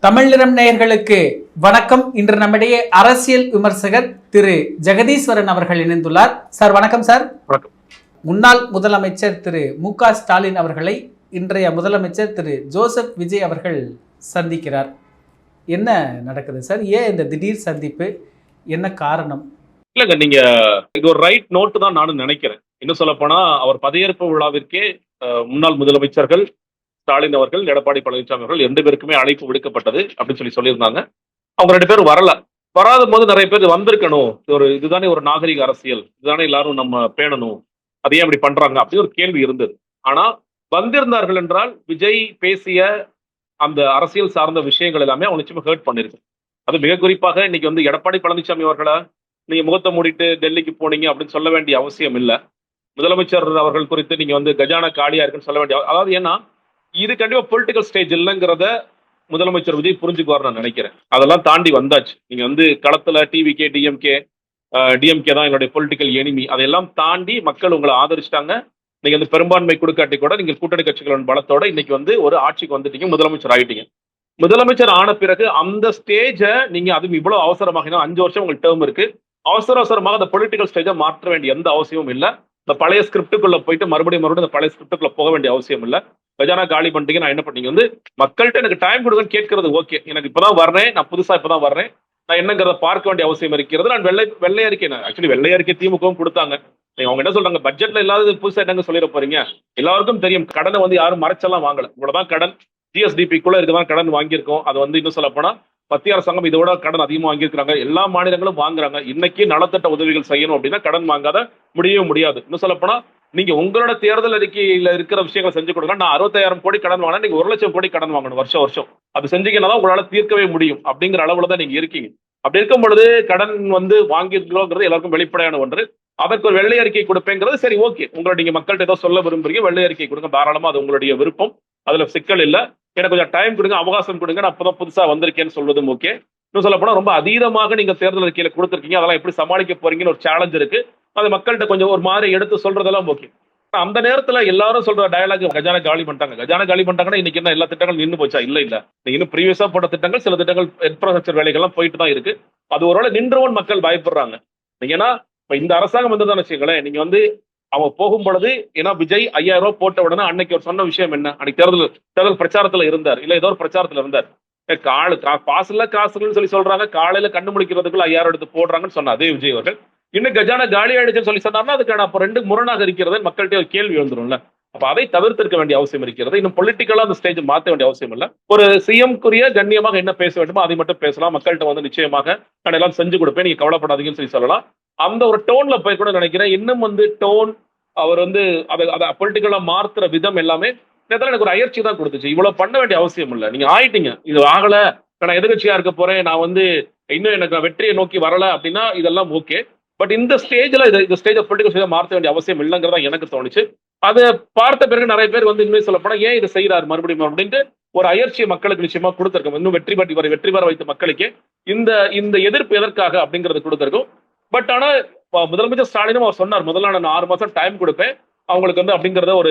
தமிழ் நிறம் நேயர்களுக்கு வணக்கம். இன்று நம்மிடையே அரசியல் விமர்சகர் திரு ஜெகதீஸ்வரன் அவர்கள் இணைந்துள்ளார். சார் வணக்கம். சார் வணக்கம். முன்னாள் முதலமைச்சர் திரு மு.க. ஸ்டாலின் அவர்களை இன்றைய முதலமைச்சர் திரு ஜோசப் விஜய் அவர்கள் சந்திக்கிறார். என்ன நடக்குது சார்? ஏன் இந்த திடீர் சந்திப்பு? என்ன காரணம்? இல்லங்க, நீங்க இது ஒரு ரைட் நோட்டு தான் நானும் நினைக்கிறேன். இன்னும் சொல்ல போனா அவர் பதவியேற்பு விழாவிற்கே முன்னாள் முதலமைச்சர்கள் ஸ்டாலின் அவர்கள், எடப்பாடி பழனிசாமி அவர்கள் 2 பேருக்குமே அழைப்பு விடுக்கப்பட்டது அப்படின்னு சொல்லியிருந்தாங்க. அவங்க 2 பேரும் வராத போது நிறைய பேர் வந்திருக்கணும். இதுதானே ஒரு நாகரிக அரசியல், இதுதானே எல்லாரும் நம்ம பேணணும், அது ஏன் இப்படி பண்றாங்க அப்படின்னு ஒரு கேள்வி இருந்தது. ஆனா வந்திருந்தார்கள் என்றால் விஜய் பேசிய அந்த அரசியல் சார்ந்த விஷயங்கள் எல்லாமே அவங்க நிச்சயமா ஹர்ட் பண்ணிருக்கு. அது மிக குறிப்பாக இன்னைக்கு வந்து எடப்பாடி பழனிசாமி அவர்களை நீங்க முகத்தை மூடிட்டு டெல்லிக்கு போனீங்க அப்படின்னு சொல்ல வேண்டிய அவசியம் இல்லை. முதலமைச்சர் அவர்கள் குறித்து நீங்க வந்து கஜானா காலியா இருக்குன்னு சொல்ல வேண்டிய, அதாவது ஏன்னா இது கண்டிப்பா பொலிட்டிக்கல் ஸ்டேஜ் இல்லைங்கிறத முதலமைச்சர் விஜய் புரிஞ்சுக்குவார் நான் நினைக்கிறேன். அதெல்லாம் தாண்டி வந்தாச்சு. நீங்க வந்து களத்துல டிவிகே டிஎம்கே தான் என்னுடைய பொலிட்டிக்கல் எனிமி, அதையெல்லாம் தாண்டி மக்கள் உங்களை ஆதரிச்சிட்டாங்க. நீங்க வந்து பெரும்பான்மை கொடுக்காட்டி கூட நீங்க கூட்டணி கட்சிகளின் பலத்தோட இன்னைக்கு வந்து ஒரு ஆட்சிக்கு வந்துட்டீங்க, முதலமைச்சர் ஆகிட்டீங்க. முதலமைச்சர் ஆன பிறகு அந்த ஸ்டேஜை நீங்க அதுவும் இவ்வளவு அவசரமாக 5 வருஷம் உங்களுக்கு டேர்ம் இருக்கு, அவசரமாக அந்த பொலிட்டிக்கல் ஸ்டேஜை மாற்ற வேண்டிய எந்த அவசியமும் இல்லை. இந்த பழைய ஸ்கிரிப்டுக்குள்ள போயிட்டு மறுபடியும் இந்த பழைய ஸ்கிரிப்டுக்குள்ள போக வேண்டிய அவசியம் இல்லை. கஜானா காலி பண்ணிட்டீங்க, நான் என்ன பண்ணீங்க வந்து மக்கள்கிட்ட எனக்கு டைம் கொடுங்கன்னு கேட்கறது ஓகே. எனக்கு இப்பதான் வர்றேன், நான் புதுசா இப்பதான் வர்றேன், நான் என்னங்கிறத பார்க்க வேண்டிய அவசியம் இருக்கிறது. நான் வெள்ளை அறிக்கை, ஆக்சுவலி வெள்ளை அறிக்கை திமுகவும் கொடுத்தாங்க. அவங்க என்ன சொல்றாங்க, பட்ஜெட்ல இல்லாத புதுசா என்னங்க சொல்லிட போறீங்க? எல்லாருக்கும் தெரியும் கடனை வந்து யாரும் மறைச்செல்லாம் வாங்கல. இவ்வளவுதான் கடன், ஜிஎஸ்டிபிக்குள்ள இருக்குதான் கடன் வாங்கியிருக்கோம். அது வந்து இன்னும் சொல்ல போனா மத்திய அரசாங்கம் இதோட கடன் அதிகமாக வாங்கியிருக்காங்க, எல்லா மாநிலங்களும் வாங்குறாங்க. இன்னைக்கு நலத்திட்ட உதவிகள் செய்யணும் அப்படின்னா கடன் வாங்காத முடியவே முடியாது. இன்னும் சொல்ல போனா நீங்க உங்களோட தேர்தல் அறிக்கையில இருக்கிற விஷயங்களை செஞ்சு கொடுங்க. நான் 60,000 கோடி கடன் வாங்கினா நீங்க 1,00,000 கோடி கடன் வாங்கணும் வருஷம். அது செஞ்சீங்கன்னா தான் உங்களால தீர்க்கவே முடியும் அப்படிங்கிற அளவுல தான் நீங்க இருக்கீங்க. அப்படி இருக்கும் பொழுது கடன் வந்து வாங்கியிருக்கிறோங்கிறது எல்லாருக்கும் வெளிப்படையான ஒன்று. அதற்கு ஒரு வெள்ளை அறிக்கை கொடுப்பேங்கிறது சரி, ஓகே. உங்களை நீங்க மக்கள்கிட்ட ஏதோ சொல்ல விரும்புறீங்க, வெள்ளை அறிக்கை கொடுங்க, தாராளமா அது உங்களுடைய விருப்பம், அதுல சிக்கல் இல்லை. எனக்கு கொஞ்சம் டைம் கொடுங்க, அவகாசம் கொடுங்க, நான் அப்பதான் புதுசா வந்திருக்கேன்னு சொல்வதும் ஓகே. இன்னும் சொல்ல போனா ரொம்ப அதீதமாக நீங்க தேர்தல் அறிக்கையில கொடுத்துருக்கீங்க, அதெல்லாம் எப்படி சமாளிக்க போறீங்கன்னு ஒரு சேலஞ்ச் இருக்கு. அது மக்கள்கிட்ட கொஞ்சம் ஒரு மாதிரி எடுத்து சொல்றதெல்லாம் ஓகே. அந்த நேரத்துல எல்லாரும் சொல்ற டயலாக் கஜானா காலி பண்ணிட்டாங்கன்னா இன்னைக்கு என்ன எல்லா திட்டங்களும் நின்று போச்சா? இல்ல இன்னும் ப்ரீவியஸா போட்ட திட்டங்கள், சில திட்டங்கள் இன்ஃப்ராஸ்ட்ரக்சர் வேலைகள்லாம் போயிட்டு தான் இருக்கு. அது ஒருவேளை நின்றவன் மக்கள் பயப்படுறாங்க. நீங்க ஏன்னா இப்ப இந்த அரசாங்கம் வந்ததான் வச்சுங்களேன், நீங்க வந்து அவங்க போகும் பொழுது ஏன்னா விஜய் 5,000 ரூபாய் போட்ட உடனே அன்னைக்கு ஒரு சொன்ன விஷயம் என்ன, அன்னைக்கு தேர்தல் பிரச்சாரத்துல இருந்தார், இல்ல ஏதோ ஒரு பிரச்சாரத்துல இருந்தார், காசுன்னு சொல்லி சொல்றாங்க, காலையில கண்ணு முழிக்கிறதுக்குள்ள 5,000 எடுத்து போடுறாங்கன்னு சொன்ன அதே விஜய் அவர்கள் இன்னும் கஜானா காலி ஆயிடுச்சுன்னு சொல்லி சொன்னார்னா அதுக்கான அப்ப 2 முரணாக இருக்கிறது மக்கள்கிட்ட ஒரு கேள்வி வந்துடும்ல. அப்ப அதை தவிர்த்திருக்க வேண்டிய அவசியம் இருக்கிறது. இன்னும் பொலிட்டிக்கலா அந்த ஸ்டேஜ் மாற்ற வேண்டிய அவசியம் இல்ல. ஒரு சிஎம் குறிய கண்ணியமாக என்ன பேச வேண்டுமோ அதை மட்டும் பேசலாம். மக்கள்கிட்ட வந்து நிச்சயமாக நான் எல்லாம் செஞ்சு கொடுப்பேன், நீங்க கவலைப்படாதீங்கன்னு சொல்லி சொல்லலாம். அந்த ஒரு டோன்ல போய் கூட நினைக்கிறேன். இன்னும் வந்து டோன் அவர் வந்து அதை பொலிட்டிக்கலா மாற்றுற விதம் எல்லாமே எனக்கு ஒரு அயற்சி தான் கொடுத்துச்சு. இவ்வளவு பண்ண வேண்டிய அவசியம் இல்லை. நீங்க ஆயிட்டீங்க, இது ஆகல, நான் எதிர்கட்சியா இருக்க போறேன், நான் வந்து இன்னும் எனக்கு வெற்றியை நோக்கி வரல அப்படின்னா இதெல்லாம் ஓகே. பட் இந்த ஸ்டேஜ்ல இந்த ஸ்டேஜ் பொலிட்டிக்கல் ஸ்டேஜ் மாற்ற வேண்டிய அவசியம் இல்லைங்கிறதா எனக்கு தோணுச்சு. அதை பார்த்த பிறகு நிறைய பேர் வந்து இன்னும் சொல்ல போனா ஏன் இதை செய்யறாரு மறுபடியும் அப்படின்ட்டு ஒரு அயற்சியை மக்களுக்கு நிச்சயமா கொடுத்திருக்கோம். இன்னும் வெற்றி பெற வைத்த மக்களுக்கு இந்த எதிர்ப்பு எதற்காக அப்படிங்கறது கொடுத்திருக்கும். பட் ஆனா முதலமைச்சர் ஸ்டாலினும் அவர் சொன்னார், முதல்ல நான் 6 மாசம் டைம் கொடுப்பேன் அவங்களுக்கு வந்து அப்படிங்கறத ஒரு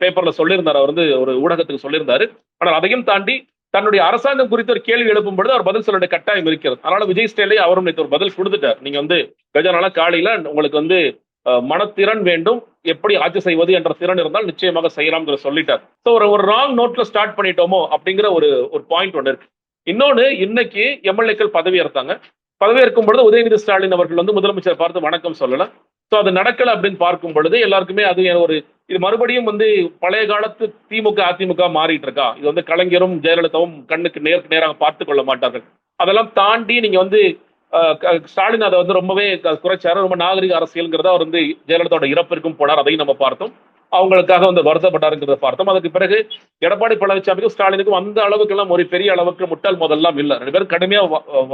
பேப்பர்ல சொல்லியிருந்தார், அவர் வந்து ஒரு ஊடகத்துக்கு சொல்லியிருந்தாரு. ஆனால் அதையும் தாண்டி தன்னுடைய அரசாங்கம் குறித்து ஒரு கேள்வி எழுப்பும் பொழுது அவர் பதில் சொல்ல கட்டாயம் இருக்கிறது. அதனால விஜய் ஸ்டைலே அவரும் ஒரு பதில் கொடுத்துட்டார். நீங்க வந்து கஜானால காலையில உங்களுக்கு வந்து மனத்திறன் வேண்டும், எப்படி ஆட்சி செய்வது என்ற திறன் இருந்தால் நிச்சயமாக செய்யலாம் சொல்லிட்டார். ஸோ ஒரு ராங் நோட்ல ஸ்டார்ட் பண்ணிட்டோமோ அப்படிங்கிற ஒரு பாயிண்ட் ஒன்று இருக்கு. இன்னொன்னு, இன்னைக்கு எம்எல்ஏக்கள் பதவியேற்கும் பொழுது உதயநிதி ஸ்டாலின் அவர்கள் வந்து முதலமைச்சர் பார்த்து வணக்கம் சொல்லல. ஸோ அது நடக்கல அப்படின்னு பார்க்கும் பொழுது எல்லாருக்குமே அது இது மறுபடியும் வந்து பழைய காலத்து திமுக அதிமுக மாறிட்டு இருக்கா? இது வந்து கலைஞரும் ஜெயலலிதாவும் கண்ணுக்கு நேராக பார்த்து கொள்ள மாட்டார்கள். அதெல்லாம் தாண்டி நீங்க வந்து ஸ்டாலின் அதை வந்து ரொம்பவே குறைச்சாரு. ரொம்ப நாகரிக அரசியல்ங்கிறத அவர் வந்து ஜெயலலிதாவோட இறப்பிற்கும் போனார், அதையும் நம்ம பார்த்தோம். அவங்களுக்காக வந்து வருத்தப்பட்டாருங்கிறத பார்த்தோம். அதுக்கு பிறகு எடப்பாடி பழனிசாமிக்கும் ஸ்டாலினுக்கும் அந்த அளவுக்கு எல்லாம் ஒரு பெரிய அளவுக்கு முட்டாள் முதல்லாம் இல்ல. 2 பேரும் கடுமையா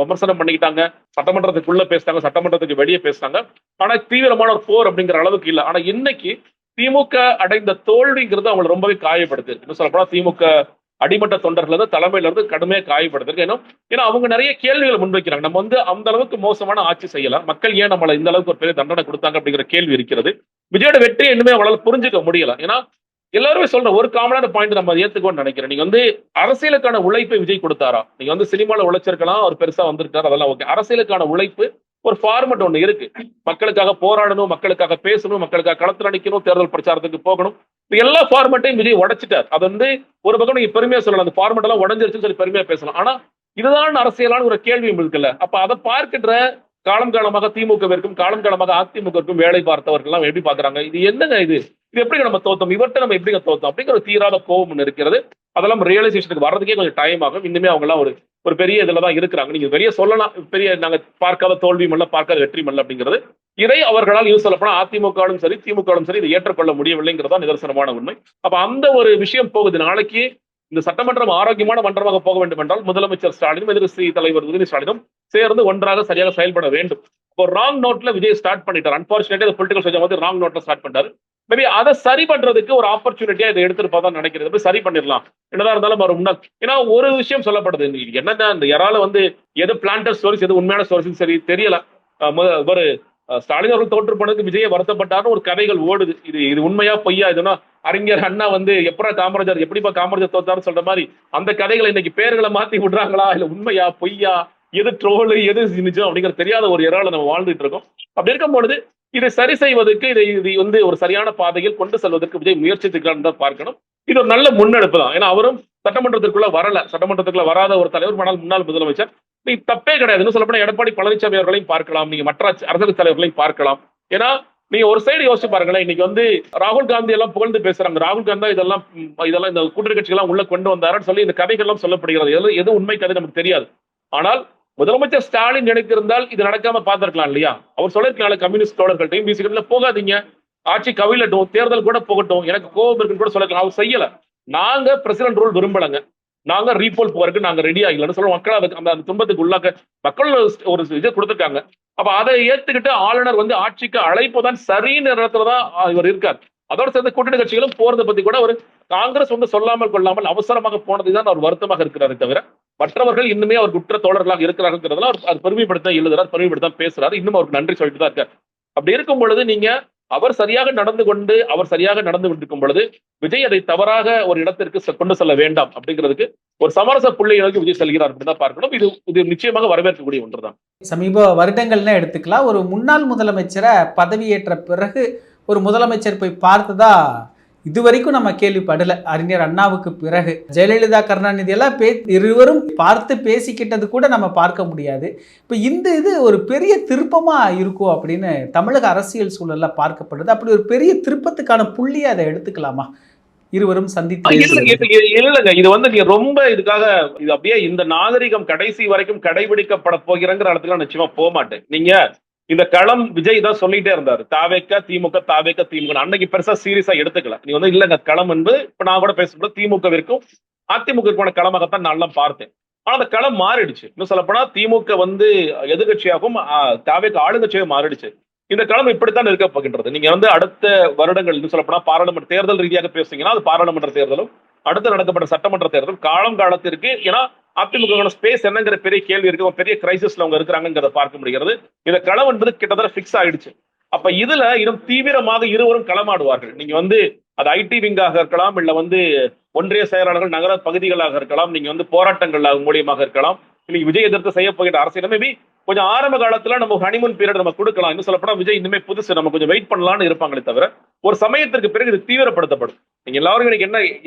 விமர்சனம் பண்ணிக்கிட்டாங்க, சட்டமன்றத்துக்குள்ள பேசினாங்க, சட்டமன்றத்துக்கு வெளியே பேசினாங்க. ஆனா தீவிரமான ஒரு போர் அப்படிங்கிற அளவுக்கு இல்ல. ஆனா இன்னைக்கு திமுக அடைந்த தோல்விங்கிறது அவங்களை ரொம்பவே காயப்படுது. இன்னும் சொல்லப்போனா திமுக அடிமட்ட தொண்டர்கள் இருந்து தலைமையில இருந்து கடுமையா காயப்படுது. ஏன்னா அவங்க நிறைய கேள்விகளை முன்வைக்கிறாங்க. நம்ம வந்து அந்த அளவுக்கு மோசமான ஆட்சி செய்யலாம், மக்கள் ஏன் நம்மள இந்த அளவுக்கு ஒரு பெரிய தண்டனை கொடுத்தாங்க அப்படிங்கிற கேள்வி இருக்கிறது. விஜயோட வெற்றியை இன்னுமே அவளால் புரிஞ்சுக்க முடியல. ஏன்னா எல்லாருமே சொல்ற ஒரு காமனான பாயிண்ட் நம்ம ஏத்துக்கோன்னு நினைக்கிறேன். நீங்க வந்து அரசியலுக்கான உழைப்பை விஜய் கொடுத்தாரா? நீங்க வந்து சினிமால உழைச்சிருக்கலாம், அவர் பெருசா வந்திருக்காரு, அதெல்லாம் ஓகே. அரசியலுக்கான உழைப்பு ஒரு ஃபார்மட் ஒண்ணு இருக்கு. மக்களுக்காக போராடணும், மக்களுக்காக பேசணும், மக்களுக்காக களத்துல நிக்கணும், தேர்தல் பிரச்சாரத்துக்கு போகணும். இப்ப எல்லா ஃபார்மட்டையும் விஜய் உடைச்சிட்டார். அது வந்து ஒரு பக்கம் நீங்க பெருமையா சொல்லலாம், அந்த ஃபார்மட் எல்லாம் உடஞ்சிருச்சுன்னு சொல்லி பெருமையா பேசலாம். ஆனா இதுதான் அரசியலான ஒரு கேள்வி இருக்குல்ல. அப்ப அதை பார்க்கின்ற காலம் காலமாக திமுகவிற்கும் காலம் காலமாக அதிமுகவிற்கும் வேலை பார்த்தவர்கள் எல்லாம் எப்படி பாக்குறாங்க? இது என்னங்க இது? இது எப்படி நம்ம தோத்தோம்? இவர்கிட்ட நம்ம எப்படி தோத்தோம்? அப்படிங்கிற ஒரு தீராத கோபம் ஒண்ணு இருக்கிறது. அதெல்லாம் ரியலைசேஷனுக்கு வர்றதுக்கே கொஞ்சம் டைம் ஆகும். இன்னுமே அவங்க எல்லாம் ஒரு பெரிய இதுலதான் இருக்கிறாங்க. நீங்க பெரிய சொல்லலாம், பெரிய நாங்க பார்க்காத தோல்வி மல்ல, பார்க்காத வெற்றி மல்ல அப்படிங்கிறது. இதை அவர்களால் யூஸ் சொல்லப்போனா அதிமுகவும் சரி திமுகவும் சரி இதை ஏற்றுக்கொள்ள முடியவில்லைங்கிறதா நிதர்சனமான உண்மை. அப்ப அந்த ஒரு விஷயம் போகுது. நாளைக்கு இந்த சட்டமன்றம் ஆரோக்கியமான மன்றமாக போக வேண்டும் என்றால் முதலமைச்சர் ஸ்டாலினும் எதிர்க்கட்சி தலைவர் உதயநிதி ஸ்டாலினும் சேர்ந்து ஒன்றாக சரியாக செயல்பட வேண்டும். ஒரு ராங் நோட்ல விஜய் ஸ்டார்ட் பண்ணிட்டார். அன்பார்ச்சுனேட்லி பொலிட்டிகல் சோஜா வந்து ராங் நோட்ல ஸ்டார்ட் பண்ணிட்டாரு. மேபி அதை சரி பண்றதுக்கு ஒரு ஆப்பர்ச்சுனிட்டியா இதை எடுத்துட்டு நினைக்கிறது. சரி பண்ணிடலாம் என்னதான் இருந்தாலும் அவர் முன்னாள். ஏன்னா ஒரு விஷயம் சொல்லப்படுது, என்னன்னா இந்த யாரால வந்து எது பிளான்டர் ஸ்டோரிஸ் எது உண்மையான ஸ்டோரிஸ் சரி தெரியல. ஒரு ஸ்டாலின் அவர்கள் தோற்று போனதுக்கு விஜயை வருத்தப்பட்டாருன்னு ஒரு கதைகள் ஓடுது. இது உண்மையா பொய்யா? இதுனா அறிஞர் அண்ணா வந்து எப்படா காமராஜர் எப்படிப்பா காமராஜர் தோத்தாரு சொல்ற மாதிரி அந்த கதைகளை இன்னைக்கு பேர்களை மாத்தி விடுறாங்களா, இல்ல உண்மையா பொய்யா, எது ட்ரோலு எது நிஜம் அப்படிங்கிறது தெரியாத ஒரு இறால நம்ம வாழ்ந்துட்டு இருக்கோம். அப்படி இருக்கும் பொழுது இதை சரி செய்வதற்கு இது வந்து ஒரு சரியான பாதையில் கொண்டு செல்வதற்கு விஜய் முயற்சித்துக்கிறான்னு தான் பார்க்கணும். இது ஒரு நல்ல முன்னெடுப்பு தான். ஏன்னா அவரும் சட்டமன்றத்திற்குள்ள வரல, சட்டமன்றத்துக்குள்ள வராத ஒரு தலைவர், முன்னாள் முதலமைச்சர். நீ தப்பே கிடையாது. சொல்லப்போனா எடப்பாடி பழனிசாமி அவர்களையும் பார்க்கலாம், நீங்க மற்ற அரசியல் தலைவர்களையும் பார்க்கலாம். ஏன்னா நீங்க ஒரு சைடு யோசிச்சு பாருங்களேன், இன்னைக்கு வந்து ராகுல் காந்தி எல்லாம் புகழ்ந்து பேசுறாங்க. ராகுல் காந்தி இதெல்லாம் இந்த கூட்டணி கட்சிகள் உள்ள கொண்டு வந்தாருன்னு சொல்லி இந்த கதைகள் எல்லாம் சொல்லப்படுகிறது. எது உண்மை கதை நமக்கு தெரியாது. ஆனால் முதலமைச்சர் ஸ்டாலின் நினைத்திருந்தால் இது நடக்காம பார்த்திருக்கலாம் இல்லையா? அவர் சொல்லிருக்கலாம் கம்யூனிஸ்ட் தோழர்கள்ட்டையும் பிசிகிட்ட போகாதீங்க, ஆட்சி கவிழட்டும், தேர்தல் கூட போகட்டும், எனக்கு கோபம் இருக்குன்னு கூட சொல்லிருக்கலாம். அவர் செய்யல. நாங்க பிரசிடென்ட் ரூல் விரும்பலங்க, நாங்க ரீபோல் போறதுக்கு நாங்க ரெடி ஆகலன்னு சொல்ல மக்கள் அதுக்கு அந்த துன்பத்துக்கு உள்ளாக்க மக்கள் ஒரு இது கொடுத்துருக்காங்க. அப்ப அதை ஏத்துக்கிட்டு ஆளுநர் வந்து ஆட்சிக்கு அழைப்பு தான் சரின்னு இடத்துலதான் இவர் இருக்கார். அதோட சேர்ந்து கூட்டணி கட்சிகளும் போறதை பத்தி கூட ஒரு காங்கிரஸ் வந்து சொல்லாமல் கொள்ளாமல் அவசரமாக போனதுதான் அவர் வருத்தமாக இருக்கிறாரு. தவிர மற்றவர்கள் இன்னுமே அவர் குற்ற தோழர்களாக இருக்கிறார்கள். அவர் பெருமைப்படுத்த எழுதுறார், பெருமைப்படுத்த பேசுறாரு. இன்னும் அவருக்கு நன்றி சொல்லிட்டு தான் இருக்கார். அப்படி இருக்கும் பொழுது நீங்க அவர் சரியாக நடந்து கொண்டிருக்கும் பொழுது விஜய் அதை தவறாக ஒரு இடத்திற்கு கொண்டு செல்ல வேண்டாம் அப்படிங்கிறதுக்கு ஒரு சமரச புள்ளியை நோக்கி விஜய் செல்கிறார் அப்படிதான் பார்க்கணும். இது நிச்சயமாக வரவேற்கக்கூடிய ஒன்றுதான். சமீப வருடங்கள்னு எடுத்துக்கலாம். ஒரு முன்னாள் முதலமைச்சரை பதவியேற்ற பிறகு ஒரு முதலமைச்சர் போய் பார்த்ததா இதுவரைக்கும் நம்ம கேள்விப்படல. அறிஞர் அண்ணாவுக்கு பிறகு ஜெயலலிதா கருணாநிதி எல்லாம் இருவரும் பார்த்து பேசிக்கிட்டது கூட நம்ம பார்க்க முடியாது. இப்போ இது ஒரு பெரிய திருப்பமா இருக்கும் அப்படின்னு தமிழக அரசியல் சூழல்ல பார்க்கப்படுது. அப்படி ஒரு பெரிய திருப்பத்துக்கான புள்ளியை அதை எடுத்துக்கலாமா? இருவரும் சந்தித்து இல்லங்க, இது வந்து நீங்க ரொம்ப இதுக்காக இது அப்படியே இந்த நாகரிகம் கடைசி வரைக்கும் கடைபிடிக்கப்பட போகிறங்கிற இடத்துல நிச்சயமா போக மாட்டேன். நீங்க இந்த களம் விஜய் தான் சொல்லிட்டே இருந்தாரு, தாவேக்க திமுக தாவேக்க திமுக. அன்னைக்கு பெருசா சீரியஸா எடுத்துக்கல. நீங்க வந்து இல்லங்க களம் என்பது இப்ப நான் கூட பேசும்போது திமுகவிற்கும் அதிமுகவிற்கான களமாகத்தான் நான் எல்லாம் பார்த்தேன். ஆனா அந்த களம் மாறிடுச்சு. இன்னும் சொல்ல போனா திமுக வந்து எதிர்கட்சியாகவும் தாவேக்க ஆளுங்கட்சியாகவும் மாறிடுச்சு. இந்த களம் இப்படித்தான் இருக்க போகின்றது. நீங்க வந்து அடுத்த வருடங்கள் சொல்ல போனா பாராளுமன்ற தேர்தல் ரீதியாக பேசுறீங்கன்னா அது பாராளுமன்ற தேர்தலும் அடுத்து நடக்கப்பட்ட சட்டமன்ற தேர்தலும் காலத்திற்கு. ஏன்னா அதிமுக ஸ்பேஸ் என்னங்கிற பெரிய கேள்வி இருக்கு, பெரிய கிரைசிஸ்ல அவங்க இருக்கிறாங்கிறத பார்க்க முடிகிறது. இந்த களம் என்பது கிட்டத்தட்ட பிக்ஸ் ஆயிடுச்சு. அப்ப இதுல இன்னும் தீவிரமாக இருவரும் களமாடுவார்கள். நீங்க வந்து அது ஐடி விங்காக இருக்கலாம், இல்ல வந்து ஒன்றிய செயலாளர்கள் நகர பகுதிகளாக இருக்கலாம், நீங்க வந்து போராட்டங்கள் மூலியமாக இருக்கலாம், இன்னைக்கு விஜய் எதிர்த்து செய்ய போகிற அரசியல் மேபி கொஞ்சம் ஆரம்ப காலத்துல நம்ம ஹனிமூன் பீரியட் நம்ம கொடுக்கலாம். இன்னும் சொல்லப்போனா விஜய் இன்னுமே புதுசு, நம்ம கொஞ்சம் வெயிட் பண்ணலாம்னு இருப்பாங்களே தவிர ஒரு சமயத்திற்கு பிறகு இது தீவிரப்படுத்தப்படும். நீங்க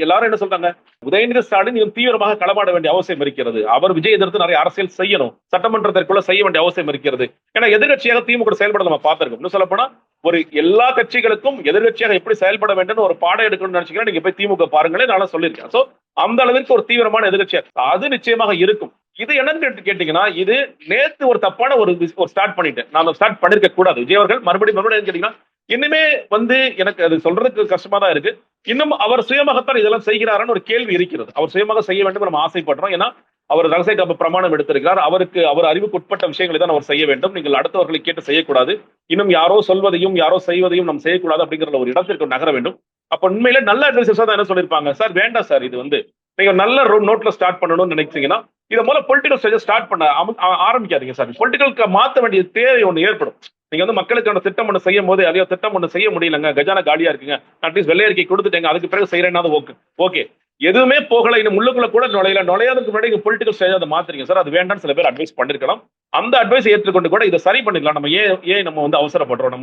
எல்லாரும் என்ன சொல்றாங்க, உதயநிதி ஸ்டாலின் இன்னும் தீவிரமாக களமாட வேண்டிய அவசியம் இருக்கிறது. அவர் விஜய் எதிர்த்து நிறைய அரசியல் செய்யணும், சட்டமன்றத்திற்குள்ள செய்ய வேண்டிய அவசியம் இருக்கிறது. ஏன்னா எதிர்கட்சியாக திமுக செயல்பட நம்ம பார்த்திருக்கோம். இன்னும் சொல்லப்போனா ஒரு எல்லா கட்சிகளுக்கும் எதிர்கட்சியாக எப்படி செயல்பட வேண்டும் ஒரு பாடம் எடுக்கணும்னு நினைச்சீங்கன்னா நீங்க போய் திமுக பாருங்களே, நான் சொல்லியிருக்கேன். சோ அந்த அளவிற்கு ஒரு தீவிரமான எதிர்கட்சியாக அது நிச்சயமாக இருக்கும். இது என்னன்னு கேட்டீங்கன்னா, இது நேத்து ஒரு தப்பான ஒரு ஸ்டார்ட் பண்ணிட்டேன், நான் ஸ்டார்ட் பண்ணிருக்க கூடாது. விஜய் அவர்கள் மறுபடியும் கேட்டீங்கன்னா இன்னுமே வந்து எனக்கு அது சொல்றதுக்கு கஷ்டமா தான் இருக்கு. இன்னும் அவர் சுயமாகத்தான் இதெல்லாம் செய்கிறாரான்னு ஒரு கேள்வி இருக்கிறது. அவர் சுயமாக செய்ய வேண்டும் நம்ம ஆசைப்படுறோம். ஏன்னா அவர் ரகசிய காப்பு பிரமாணம் எடுத்திருக்கிறார். அவர் அறிவுக்கு உட்பட்ட விஷயங்களை தான் அவர் செய்ய வேண்டும். நீங்கள் அடுத்தவர்களை கேட்டு செய்யக்கூடாது. இன்னும் யாரோ சொல்வதையும் யாரோ செய்வதையும் நாம் செய்யக்கூடாது அப்படிங்கிற ஒரு இடத்திற்கு நகர வேண்டும். அப்ப உண்மையில நல்ல அட்வைசர்ஸ் தான் என்ன சொல்லியிருப்பாங்க, சார் வேண்டாம் சார், இது வந்து நீங்க நல்ல நோட்ல ஸ்டார்ட் பண்ணணும்னு நினைச்சீங்கன்னா இதை முதல்ல பொலிட்டிக்கல் ஸ்டேஜ் ஸ்டார்ட் பண்ண ஆரம்பிக்காதீங்க சார். பொலிட்டிக்கலுக்கு மாற்ற வேண்டிய தேவை ஒன்று ஏற்படும். நீங்க வந்து மக்களுக்கான திட்டம் ஒண்ணு செய்யும் போது அதையோ திட்டம் ஒண்ணு செய்ய முடியலங்க, கஜானா காலியா இருக்குங்க, அட்லீஸ்ட் வெள்ளை அறிக்கை கொடுத்துட்டேங்க, அதுக்கு பிறகு செய்யறேன்னா ஓகே ஓகே. எதுவுமே போகல, இன்னும் உள்ளுக்குள்ள கூட நுழையாததுக்கு முன்னாடி பொலிட்டிக்கல் ஸ்டேஜ் அதை மாத்துறீங்க சார், அது வேண்டாம்னு சில பேர் அட்வைஸ் பண்ணிருக்கலாம். அந்த அட்வைஸ் ஏற்றுக்கொண்டு கூட இதை சரி பண்ணிடலாம். நம்ம ஏன் நம்ம வந்து அவசரப்படுறோம்?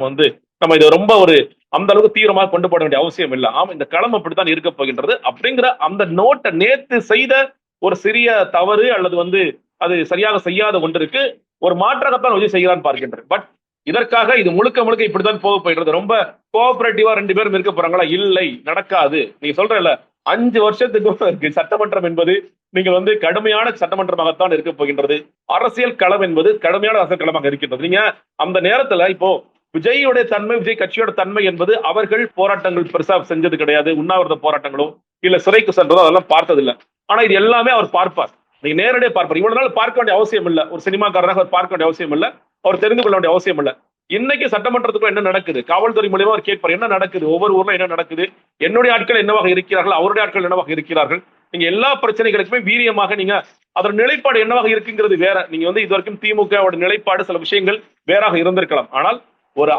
நம்ம இதை ரொம்ப ஒரு அந்த அளவுக்கு தீவிரமாக கொண்டு போட வேண்டிய அவசியம் இல்லை. ஆமா, இந்த களம் அப்படித்தான் இருக்க போகின்றது அப்படிங்கிற அந்த நோட்டை நேத்து செய்த ஒரு சிறிய தவறு அல்லது வந்து அது சரியாக செய்யாத ஒன்றிற்கு ஒரு மாற்றாகத்தான் விஜய் செய்கிறான்னு பார்க்கின்றேன். பட் இதற்காக இது முழுக்க முழுக்க இப்படித்தான் போயிடுறது. ரொம்ப கோஆபரேட்டிவா 2 பேரும் இருக்க போறாங்களா? இல்லை, நடக்காது. நீங்க சொல்றல 5 வருஷத்துக்கு இருக்கு சட்டமன்றம் என்பது, நீங்கள் வந்து கடுமையான சட்டமன்றமாகத்தான் இருக்க போகின்றது. அரசியல் களம் என்பது கடுமையான அரசியல் களமாக இருக்கின்றது. நீங்க அந்த நேரத்துல இப்போ விஜயோட தன்மை, விஜய் கட்சியோட தன்மை என்பது அவர்கள் போராட்டங்கள் பெருசா செஞ்சது கிடையாது. உண்ணாவிரத போராட்டங்களோ இல்ல சிறைக்கு சென்றதோ அதெல்லாம் பார்த்தது இல்லை. ஆனா இது எல்லாமே அவர் பார்ப்பார். நீங்க நேரடியாக பார்ப்பார். இவ்வளவு நாள் பார்க்க வேண்டிய அவசியம் இல்லை. ஒரு சினிமாக்காரராக அவர் பார்க்க வேண்டிய அவசியம் இல்லை. அவர் தெரிந்து கொள்ள வேண்டிய அவசியம் இல்லை. இன்னைக்கு சட்டமன்றத்துக்குள்ள என்ன நடக்குது, காவல்துறை மூலியமா அவர் கேட்பார், என்ன நடக்குது, ஒவ்வொரு ஊர்ல என்ன நடக்குது, என்னுடைய ஆட்கள் என்னவாக இருக்கிறார்கள், அவருடைய ஆட்கள் என்னவாக இருக்கிறார்கள். நீங்க எல்லா பிரச்சனைகளுக்குமே வீரியமாக நீங்க அதோட நிலைப்பாடு என்னவாக இருக்குங்கிறது வேற. நீங்க வந்து இது வரைக்கும் திமுக நிலைப்பாடு சில விஷயங்கள் வேறாக இருந்திருக்கலாம். ஆனால் ஒரு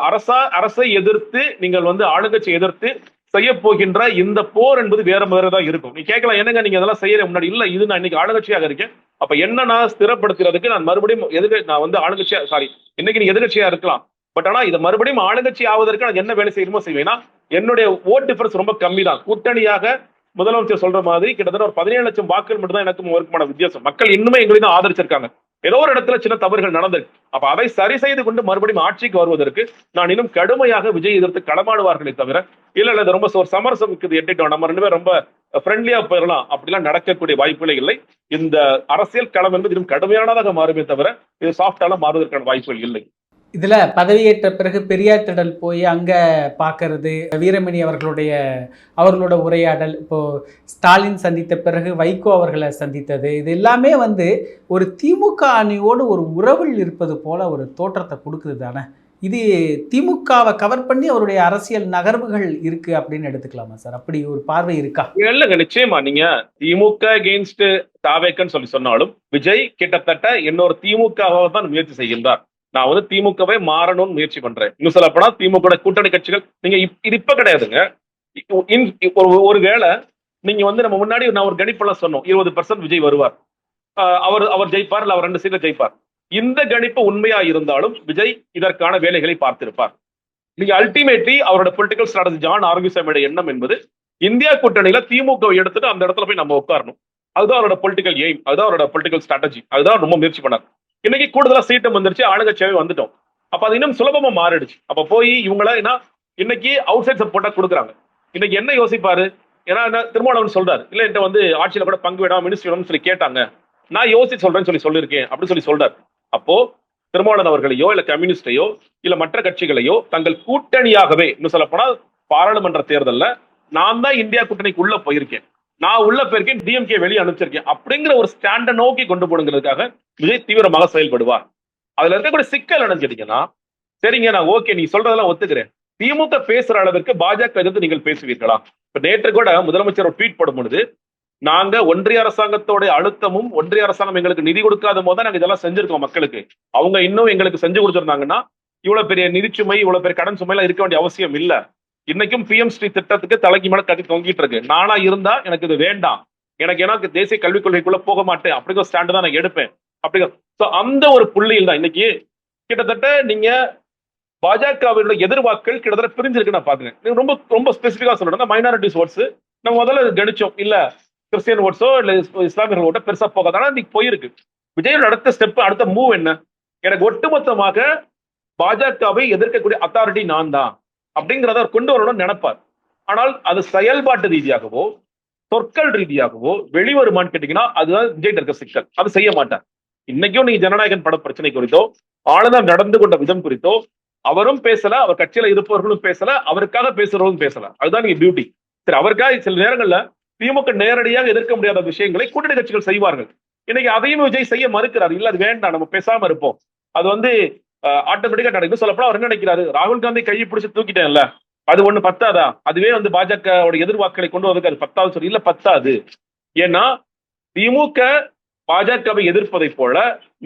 அரசை எதிர்த்து நீங்கள் வந்து ஆளுங்கட்சி எதிர்த்து செய்ய போகின்ற இந்த போர் என்பது வேற மாதிரிதான் இருக்கும். நீ கேட்கலாம், என்னங்க நீங்க அதெல்லாம் செய்யற முன்னாடி இல்ல, இது நான் இன்னைக்கு ஆளுங்கட்சியாக இருக்கேன், அப்ப என்ன நான் ஸ்திரப்படுத்துறதுக்கு நான் மறுபடியும் நான் வந்து ஆளுங்கட்சியா இன்னைக்கு நீ எதிர்கட்சியா இருக்கலாம், பட் ஆனா இதை மறுபடியும் ஆளுங்கட்சி ஆவதற்கு நான் என்ன வேலை செய்யணுமோ செய்வேன்னா, என்னுடைய ஓட் டிஃபரன்ஸ் ரொம்ப கம்மி தான். கூட்டணியாக முதலமைச்சர் சொல்ற மாதிரி கிட்டத்தட்ட ஒரு 17 லட்சம் வாக்குகள் மட்டும் தான் எனக்கும் ஒருக்குமான வித்தியாசம். மக்கள் இன்னுமே எங்களை தான் ஆதரிச்சிருக்காங்க. ஏதோ ஒரு இடத்துல சின்ன தவறுகள் நடந்திருக்கு. அப்ப அதை சரி செய்து கொண்டு மறுபடியும் ஆட்சிக்கு வருவதற்கு நான் இன்னும் கடுமையாக விஜய் எதிர்த்து களமாடுவார்களே தவிர, இல்ல இது ரொம்ப ஒரு சமரசம் எட்டிட்டோம், நம்ம 2 பேரும் ரொம்ப ஃப்ரெண்ட்லியா போயிடலாம், அப்படிலாம் நடக்கக்கூடிய வாய்ப்புகளே இல்லை. இந்த அரசியல் களம் என்பது இன்னும் கடுமையானதாக மாறுமே தவிர இது சாஃப்டாலாம் மாறுவதற்கான வாய்ப்புகள் இல்லை. இதுல பதவியேற்ற பிறகு பெரியார் திடல் போய் அங்க பார்க்கறது, வீரமணி அவர்களோட உரையாடல், இப்போ ஸ்டாலின் சந்தித்த பிறகு வைகோ அவர்களை சந்தித்தது, இது எல்லாமே வந்து ஒரு திமுக அணியோடு ஒரு உறவில் இருப்பது போல ஒரு தோற்றத்தை கொடுக்குது தானே. இது திமுகவை கவர் பண்ணி அவருடைய அரசியல் நகர்வுகள் இருக்கு அப்படின்னு எடுத்துக்கலாமா சார்? அப்படி ஒரு பார்வை இருக்கா? இல்லைங்க, நிச்சயமா. நீங்க திமுக அகெயின்ஸ்ட் தாவேக்கன்னு சொன்னாலும் விஜய் கிட்டத்தட்ட இன்னொரு திமுகவை தான் முயற்சி செய்கின்றார். நான் வந்து திமுகவை மாறணும்னு முயற்சி பண்றேன். இன்னும் சொல்ல போனா திமுக கூட்டணி கட்சிகள் நீங்க இது இப்ப கிடையாதுங்க. ஒருவேளை நீங்க வந்து நம்ம முன்னாடி நான் ஒரு கணிப்பெல்லாம் சொன்னோம், 20% விஜய் வருவார், அவர் ஜெயிப்பார், இல்ல அவர் 2 சீட்ல ஜெயிப்பார். இந்த கணிப்பு உண்மையா இருந்தாலும் விஜய் இதற்கான வேலைகளை பார்த்திருப்பார். நீங்க அல்டிமேட்லி அவரோட பொலிட்டிக்கல் ஸ்ட்ராட்டஜி ஜான் ஆர்கிசாமியோட எண்ணம் என்பது இந்தியா கூட்டணியில திமுக எடுத்துட்டு அந்த இடத்துல போய் நம்ம உட்காரணும். அதுதான் அவரோட பொலிட்டிக்கல் எய்ம், அதுதான் அவரோட பொலிட்டிக்கல் ஸ்ட்ராட்டஜி, அதுதான் ரொம்ப முயற்சி பண்ணார். இன்னைக்கு கூடுதலா சீட்டம் வந்துருச்சு, ஆளுங்கட்சியாவே வந்துட்டோம். அப்ப அது இன்னும் சுலபமா மாறிடுச்சு. அப்ப போய் இவங்கள இன்னைக்கு அவுட் சைட் சப்போர்ட்டா கொடுக்குறாங்க. இன்னைக்கு என்ன யோசிப்பாரு? ஏன்னா திருமாவளவன் சொல்றாரு, இல்ல என்கிட்ட வந்து ஆட்சியில கூட பங்கு வேணாம், மினிஸ்ட்ரி வேணும்னு சொல்லி கேட்டாங்க, நான் யோசிச்சு சொல்றேன்னு சொல்லியிருக்கேன் அப்படின்னு சொல்றாரு. அப்போ திருமாவளவன் அவர்களையோ இல்ல கம்யூனிஸ்டையோ இல்ல மற்ற கட்சிகளையோ தங்கள் கூட்டணியாகவே, இன்னும் சொல்ல போனா பாராளுமன்ற தேர்தல்ல நான் தான் இந்தியா கூட்டணிக்கு உள்ள போயிருக்கேன், நான் உள்ள போயிருக்கேன், டிஎம்கே வெளியே அனுப்பிச்சிருக்கேன் அப்படிங்கிற ஒரு ஸ்டாண்ட நோக்கி கொண்டு போடுங்கிறதுக்காக விஜய் தீவிரமாக செயல்படுவார். அதுல இருக்கக்கூடிய சிக்கல் நினைச்சிட்டீங்கன்னா, சரிங்க நான் ஓகே நீ சொல்றதெல்லாம் ஒத்துக்கிறேன், திமுக பேசுற அளவிற்கு பாஜக எதிர்த்து நீங்கள் பேசுவீர்களா? இப்ப நேற்று கூட முதலமைச்சர் ட்வீட் போடும் பொழுது, நாங்க ஒன்றிய அரசாங்கத்தோட அழுத்தமும் ஒன்றிய அரசாங்கம் எங்களுக்கு நிதி கொடுக்காத போது நாங்க இதெல்லாம் செஞ்சிருக்கோம் மக்களுக்கு, அவங்க இன்னும் எங்களுக்கு செஞ்சு கொடுத்திருந்தாங்கன்னா இவ்வளவு பெரிய நிதி சுமை, இவ்வளவு பெரிய கடன் சுமைலாம் இருக்க வேண்டிய அவசியம் இல்ல. இன்னைக்கும் பிஎம் ஸ்ரீ திட்டத்துக்கு தலைக்கு மேல கட்டி தொங்கிட்டு இருக்கு. நானா இருந்தா எனக்கு இது வேண்டாம், எனக்கு தேசிய கல்விக் கொள்கைக்குள்ள போக மாட்டேன் அப்படிங்கிற ஸ்டாண்ட் தான் நான் எடுப்பேன் அப்படிங்கிற அந்த ஒரு புள்ளியில் தான் இன்னைக்கு கிட்டத்தட்ட நீங்க பாஜகவினுடைய எதிர்வாக்கள் கிட்டத்தட்ட பிரிஞ்சிருக்கு நான் பாக்குறேன். ரொம்ப ரொம்ப ஸ்பெசிபிக்கா சொல்லணும், மைனாரிட்டிஸ் ஓட்ஸ் நம்ம முதல்ல கணிச்சோம், இல்ல கிறிஸ்டியன் ஓட்ஸோ இல்ல இஸ்லாமியர்கள் ஓட்ட பெருசா போகாதானா இன்னைக்கு போயிருக்கு. விஜயோட அடுத்த ஸ்டெப், அடுத்த மூவ் என்ன? எனக்கு ஒட்டுமொத்தமாக பாஜகவை எதிர்க்கக்கூடிய அத்தாரிட்டி நான் தான் அப்படிங்கிறத கொண்டு வரணும்னு நினைப்பார். ஆனால் அது செயல்பாட்டு ரீதியாகவோ சொற்கள் ரீதியாகவோ வெளிவருமான்னு கேட்டீங்கன்னா அதுதான் விஜய் இருக்க சிக்கல். அது செய்ய மாட்டார். இன்னைக்கும் நீங்க ஜனநாயகன் பட பிரச்சனை குறித்தோ ஆளுநர் நடந்து கொண்ட விதம் குறித்தோ அவரும் பேசல, அவர் கட்சியில இருப்பவர்களும் பேசல, அவருக்காக பேசுறவர்களும் பேசல. அதுதான் நீங்க பியூட்டி. சரி, அவருக்காக சில நேரங்கள்ல திமுக நேரடியாக எதிர்க்க முடியாத விஷயங்களை கூட்டணி கட்சிகள் செய்வார்கள். இன்னைக்கு அதையும் விஜய் செய்ய மறுக்கிறார். இல்ல அது வேண்டாம், நம்ம பேசாம இருப்போம், அது வந்து ஆட்டோமேட்டிக்கா நடக்கும். சொல்லப்போனா அவர் என்ன நினைக்கிறாரு, ராகுல் காந்தி கையை பிடிச்சு தூக்கிட்டேன்ல, அது ஒண்ணு பத்தாதா, அதுவே வந்து பாஜக எதிர்வாக்களை கொண்டு வரதுக்கு அது 10வது சொல்லி இல்ல 10வது. ஏன்னா திமுக பாஜகவை எதிர்ப்பதை போல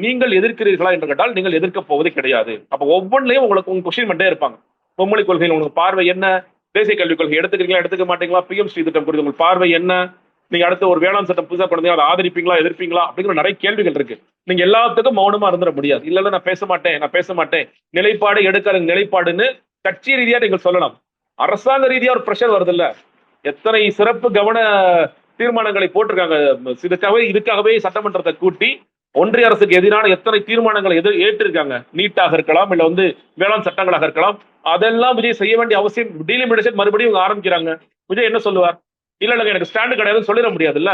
நீங்கள் எதிர்க்கிறீர்களா என்று கேட்டால் நீங்கள் எதிர்க்க போவது கிடையாது. அப்ப ஒவ்வொன்றிலையும் உங்களுக்கு உங்க கொஸ்டின் பண்ணிட்டே இருப்பாங்க. மும்மொழி கொள்கையில் உங்களுக்கு பார்வை என்ன, தேசிய கல்விக் கொள்கை எடுத்துக்கிறீங்களா எடுத்துக்க மாட்டீங்களா, PM ஸ்ரீ திட்டம் குறித்து உங்களுக்கு பார்வை என்ன, நீங்க அடுத்து ஒரு வேளாண் சட்டம் புதுசா கொண்டு அதை ஆதரிப்பீங்களா எதிர்ப்பீங்களா அப்படிங்கிற நிறைய கேள்விகள் இருக்கு. நீங்க எல்லாத்துக்கும் மௌனமா இருந்துட முடியாது. இல்ல நான் பேச மாட்டேன் நிலைப்பாடு எடுக்கிற நிலைப்பாடுன்னு கட்சி ரீதியா நீங்கள் சொல்லலாம். அரசாங்க ரீதியா ஒரு பிரஷர் வருது இல்ல, எத்தனை சிறப்பு கவன தீர்மானங்களை போட்டிருக்காங்க. இதுக்காகவே சட்டமன்றத்தை கூட்டி ஒன்றிய அரசுக்கு எதிரான எத்தனை தீர்மானங்களை ஏற்றிருக்காங்க. நீட்டாக இருக்கலாம், இல்ல வேளாண் சட்டங்களாக இருக்கலாம். அதெல்லாம் விஜய் செய்ய வேண்டிய அவசியம் டீலிமிடேஷன் மறுபடியும் ஆரம்பிக்கிறாங்க. விஜய் என்ன சொல்லுவார்? இல்ல எனக்கு ஸ்டாண்டு கிடையாதுன்னு சொல்லிட முடியாது இல்ல.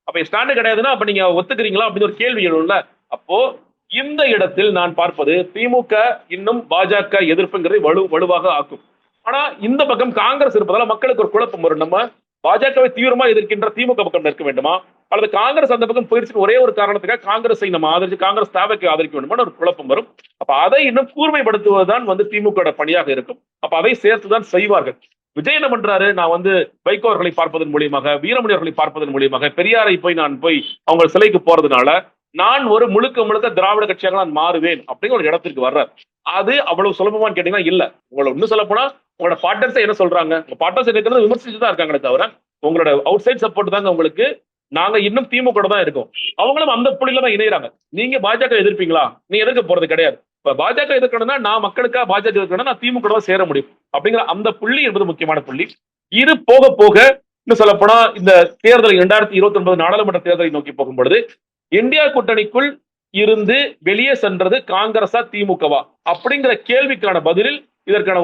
அப்ப ஸ்டாண்டு கிடையாதுன்னா அப்ப நீங்க ஒத்துக்கிறீங்களா அப்படின்னு ஒரு கேள்வி எழும்ல. அப்போ இந்த இடத்தில் நான் பார்ப்பது திமுக இன்னும் பாஜக எதிர்ப்புங்கிறதை வலுவாக ஆக்கும். ஆனா இந்த பக்கம் காங்கிரஸ் இருப்பதால மக்களுக்கு ஒரு குழப்பம் வரும். நம்ம பாஜகவை தீவிரமா எதிர்க்கின்ற திமுக பக்கம் நிற்க வேண்டுமா, அல்லது காங்கிரஸ் அந்த பக்கம் போயிடுச்சு ஒரே ஒரு காரணத்துக்காக காங்கிரஸை நம்ம ஆதரிச்சு காங்கிரஸ் தாவைக்கு ஆதரிக்க வேண்டுமா ஒரு குழப்பம் வரும். அப்ப அதை இன்னும் கூர்மைப்படுத்துவதுதான் திமுக பணியாக இருக்கும். அப்ப அதை சேர்த்துதான் செய்வார்கள். விஜய் என்ன பண்றாரு? நான் வைகோ அவர்களை பார்ப்பதன் மூலியமாக, வீரமணி அவர்களை பார்ப்பதன் மூலியமாக, பெரியாரை நான் போய் அவங்க சிலைக்கு போறதுனால நான் ஒரு முழுக்க திராவிட கட்சியாக நான் மாறுவேன் அப்படிங்கிற ஒரு இடத்திற்கு வர்றார். அது அவ்வளவு சுலபமானு கேட்டீங்கன்னா இல்ல. உங்களை இன்னும் சொல்ல போனா உங்களோட பார்ட்னர்ஸ் என்ன சொல்றாங்க, பார்ட்னர்ஸ் இருக்கிறது விமர்சிச்சுதான் இருக்காங்களே தவிர உங்களோட அவுட் சைட் சப்போர்ட் தாங்க உங்களுக்கு. நாங்க இன்னும் திமுக தான் இருக்கோம். அவங்களும் அந்த புள்ளியில தான் இணையறாங்க. நீங்க பாஜக எதிர்ப்பீங்களா? நீ எதிர்க்க போறது கிடையாது. இப்ப பாஜக எதிர்க்கணும்னா நான் மக்களுக்கா பாஜக எதிர்க்கணும், நான் திமுக தான் சேர முடியும் அப்படிங்கிற அந்த புள்ளி என்பது முக்கியமான புள்ளி. இது போக போக இன்னும் சொல்ல போனா இந்த தேர்தல் 2029 நாடாளுமன்ற தேர்தலை நோக்கி போகும் பொழுது இந்தியா கூட்டணிக்குள் இருந்து வெளியே சென்றது காங்கிரஸா திமுகவா அப்படிங்கிற கேள்விக்கான பதிலில் இதற்கான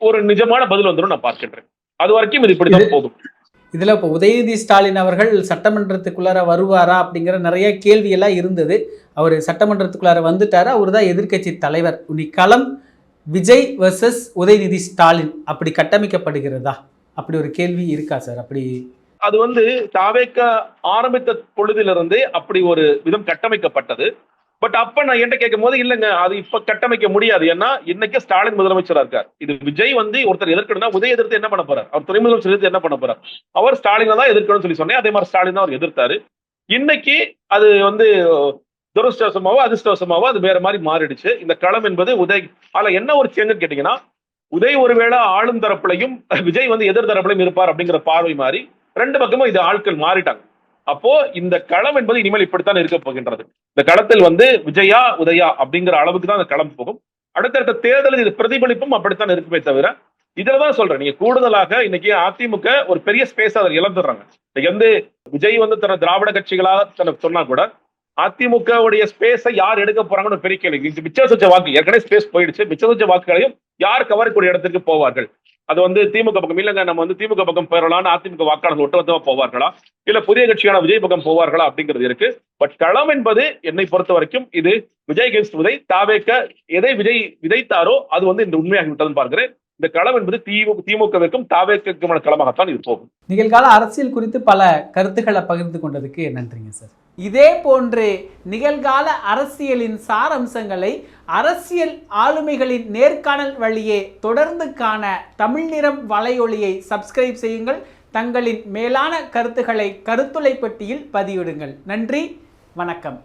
ஒரு நிஜமான பதில் வந்துடும் நான் பார்க்கின்றேன். அது வரைக்கும் இது இப்படிதான் போகும். இதுல இப்போ உதயநிதி ஸ்டாலின் அவர்கள் சட்டமன்றத்துக்குள்ளார வருவாரா அப்படிங்கிற நிறைய கேள்வி எல்லாம் இருந்தது. அவர் சட்டமன்றத்துக்குள்ளார வந்துட்டாரு. அவர் தான் எதிர்க்கட்சி தலைவர். களம் விஜய் வெர்சஸ் உதயநிதி ஸ்டாலின் அப்படி கட்டமைக்கப்படுகிறதா? அப்படி ஒரு கேள்வி இருக்கா சார்? அப்படி அது தாவேக்க ஆரம்பித்த பொழுதிலிருந்தே அப்படி ஒரு விதம் கட்டமைக்கப்பட்டது. பட் அப்ப நான் என்ன கேட்கும் போது இல்லங்க அது இப்ப கட்டமைக்க முடியாது. ஏன்னா இன்னைக்கு ஸ்டாலின் முதலமைச்சரா இருக்கார். இது விஜய் ஒருத்தர் எதிர்க்கணும்னா உதய எதிர்த்து என்ன பண்ண போறார்? அவர் துணை முதலமைச்சர் எதிர்த்து என்ன பண்ண போறார்? அவர் ஸ்டாலின் தான் எதிர்க்கணும்னு சொல்லி சொன்னேன். அதே மாதிரி ஸ்டாலின் தான் அவர் எதிர்த்தாரு. இன்னைக்கு அது துரதிருஷ்டவசமாவோ அதிர்ஷ்டவசமாவோ அது வேற மாதிரி மாறிடுச்சு. இந்த களம் என்பது அதுல என்ன ஒரு சேஞ்சுன்னு கேட்டீங்கன்னா உதய் ஒருவேளை ஆளும் தரப்புலையும் விஜய் எதிர் தரப்புலையும் இருப்பார் அப்படிங்கிற பார்வை மாறி ரெண்டு பக்கமும் இது ஆட்கள் மாறிட்டாங்க. அப்போ இந்த களம் என்பது இனிமேல் இப்படித்தான் இருக்க போகின்றது. இந்த களத்தில் விஜயா உதயா அப்படிங்கிற அளவுக்கு தான் அந்த களம் போகும். அடுத்தடுத்த தேர்தலில் இது பிரதிபலிப்பும் அப்படித்தான் இருக்குமே தவிர இதுலதான் சொல்றேன். நீங்க கூடுதலாக இன்னைக்கு அதிமுக ஒரு பெரிய ஸ்பேஸ் அதை இழந்துடுறாங்க. இன்னைக்கு விஜய் தன்னை திராவிட கட்சிகளாக தனக்கு சொன்னா கூட அதிமுக உடைய ஸ்பேஸை யார் எடுக்க போறாங்கன்னு பெரிய கேள்வி. மிச்சம் வச்ச வாக்கு ஏற்கனவே ஸ்பேஸ் போயிடுச்சு. மிச்சம் வச்ச வாக்குகளையும் யார் கவரக்கூடிய இடத்துக்கு போவார்கள்? அது திமுக பக்கம் இல்லைங்க, நம்ம திமுக பக்கம் பெறலாம்னு அதிமுக வாக்காளர்கள் ஒட்டுமொத்தமா போவார்களா, இல்ல புதிய கட்சியான விஜய் பக்கம் போவார்களா அப்படிங்கிறது இருக்கு. பட் களம் என்பது என்னை பொறுத்த வரைக்கும் இது விஜய் அகேன்ஸ்ட் உதய். தாவேக்க எதை விஜய் விதைத்தாரோ அது இந்த உண்மையாகி விட்டதுன்னு பார்க்கிறேன். இந்த களம் என்பது திமுகவிற்கும் தாவேக்குமான களமாகத்தான் இது போகும். நிகழ்கால அரசியல் குறித்து பல கருத்துக்களை பகிர்ந்து கொண்டதுக்கு நன்றிங்க சார். இதே போன்று நிகழ்கால அரசியலின் சாரம்சங்களை அரசியல் ஆளுமைகளின் நேர்காணல் வழியே தொடர்ந்து காண தமிழ் நிறம் வலையொலியை சப்ஸ்கிரைப் செய்யுங்கள். தங்களின் மேலான கருத்துக்களை கருத்துளை பெட்டியில் பதிவிடுங்கள். நன்றி, வணக்கம்.